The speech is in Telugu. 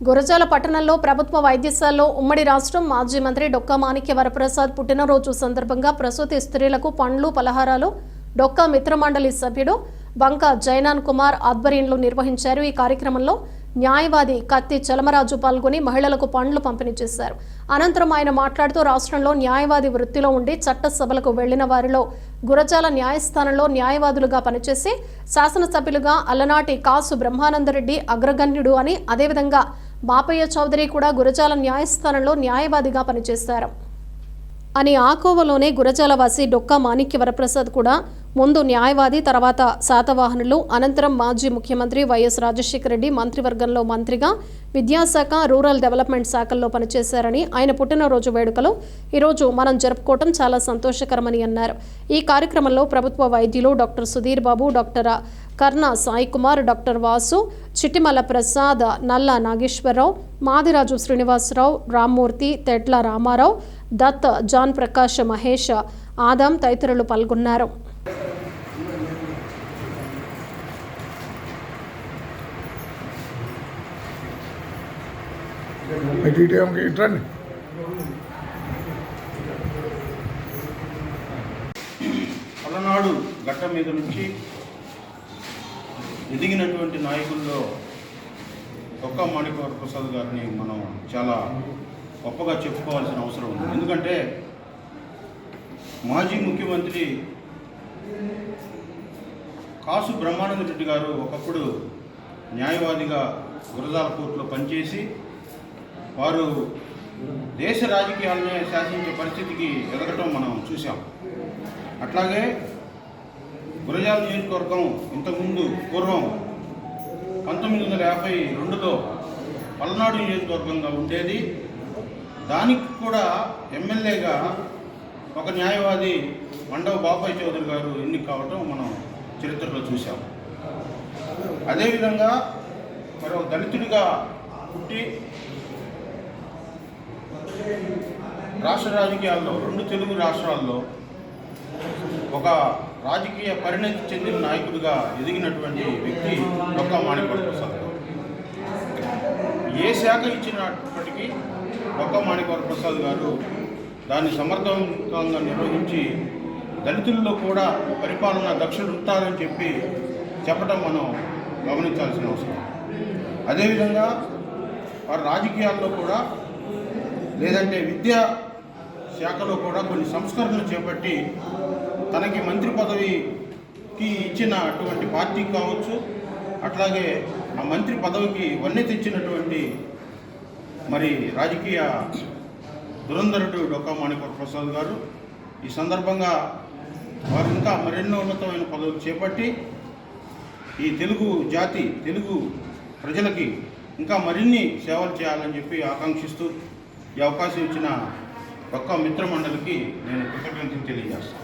గురజాల పట్టణంలో ప్రభుత్వ వైద్యశాలలో ఉమ్మడి రాష్ట్రం మాజీ మంత్రి డొక్కా మాణిక్య వరప్రసాద్ పుట్టినరోజు సందర్భంగా ప్రసూతి స్త్రీలకు పండ్లు పలహారాలు డొక్కా మిత్రమండలి సభ్యుడు బంకా జైనాన్ కుమార్ ఆధ్వర్యంలో నిర్వహించారు. ఈ కార్యక్రమంలో న్యాయవాది కత్తి చలమరాజు పాల్గొని మహిళలకు పండ్లు పంపిణీ చేశారు. అనంతరం ఆయన మాట్లాడుతూ రాష్ట్రంలో న్యాయవాది వృత్తిలో ఉండి చట్టసభలకు వెళ్లిన వారిలో గురజాల న్యాయస్థానంలో న్యాయవాదులుగా పనిచేసి శాసనసభ్యులుగా అల్లనాటి కాసు బ్రహ్మానందరెడ్డి అగ్రగణ్యుడు అని, అదేవిధంగా బాపయ్య చౌదరి కూడా గురజాల న్యాయస్థానంలో న్యాయవాదిగా పనిచేశారు అని ఆకోవలోనే గురజాల వాసి డొక్కా మాణిక్య వరప్రసాద్ కూడా ముందు న్యాయవాది, తర్వాత శాతవాహనులు, అనంతరం మాజీ ముఖ్యమంత్రి వైఎస్ రాజశేఖర రెడ్డి మంత్రివర్గంలో మంత్రిగా విద్యాశాఖ, రూరల్ డెవలప్మెంట్ శాఖల్లో పనిచేశారని, ఆయన పుట్టినరోజు వేడుకలు ఈరోజు మనం జరుపుకోవటం చాలా సంతోషకరమని అన్నారు. ఈ కార్యక్రమంలో ప్రభుత్వ వైద్యులు డాక్టర్ సుధీర్ బాబు, డాక్టర్ కర్ణ సాయి కుమార్, డాక్టర్ వాసు, చిట్టిమల ప్రసాద్, నల్ల నాగేశ్వరరావు, మాదిరాజు శ్రీనివాసరావు, రామ్మూర్తి, తెడ్ల రామారావు, దత్, జాన్ ప్రకాష్, మహేష్, ఆదం తదితరులు పాల్గొన్నారు. పలనాడు గట్ట మీద నుంచి ఎదిగినటువంటి నాయకుల్లో డొక్కా మాణిక్య వరప్రసాద్ గారిని మనం చాలా గొప్పగా చెప్పుకోవాల్సిన అవసరం ఉంది. ఎందుకంటే మాజీ ముఖ్యమంత్రి కాసు బ్రహ్మానందరెడ్డి గారు ఒకప్పుడు న్యాయవాదిగా గురజాల కోర్టులో పనిచేసి వారు దేశ రాజకీయాలనే శాసించే పరిస్థితికి ఎదగటం మనం చూసాం. అట్లాగే గురజాల నియోజకవర్గం ఇంతకుముందు పూర్వం 1952లో పల్నాడు నియోజకవర్గంగా ఉండేది. దానికి కూడా ఎమ్మెల్యేగా ఒక న్యాయవాది మండవ బాపయ్య చౌదరి గారు ఎన్నిక కావటం మనం చరిత్రలో చూసాం. అదేవిధంగా మరో దళితుడిగా పుట్టి రాష్ట్ర రాజకీయాల్లో, రెండు తెలుగు రాష్ట్రాల్లో ఒక రాజకీయ పరిణతి చెందిన నాయకుడిగా ఎదిగినటువంటి వ్యక్తి డొక్కా మాణిక్య వరప్రసాద్ గారు. ఏ శాఖ ఇచ్చినప్పటికీ డొక్కా మాణిక్య వరప్రసాద్ గారు దాన్ని సమర్థవంతంగా నిర్వహించి దళితుల్లో కూడా పరిపాలన దక్షులు ఉంటారని చెప్పడం మనం గమనించాల్సిన అవసరం. అదేవిధంగా వారి రాజకీయాల్లో కూడా, లేదంటే విద్యా శాఖలో కూడా కొన్ని సంస్కరణలు చేపట్టి తనకి మంత్రి పదవికి ఇచ్చిన అటువంటి పార్టీ కావచ్చు, అట్లాగే ఆ మంత్రి పదవికి వన్నె తెచ్చినటువంటి మరి రాజకీయ దురంధరుడు డొక్కా మాణిక్య వరప్రసాద్ గారు. ఈ సందర్భంగా వారు ఇంకా మరెన్నో ఉన్నతమైన పదవులు చేపట్టి ఈ తెలుగు జాతి, తెలుగు ప్రజలకి ఇంకా మరిన్ని సేవలు చేయాలని ఆకాంక్షిస్తూ ఈ అవకాశం ఇచ్చిన డొక్కా మిత్ర మండలికి నేను కృతజ్ఞతలు తెలియజేస్తాను.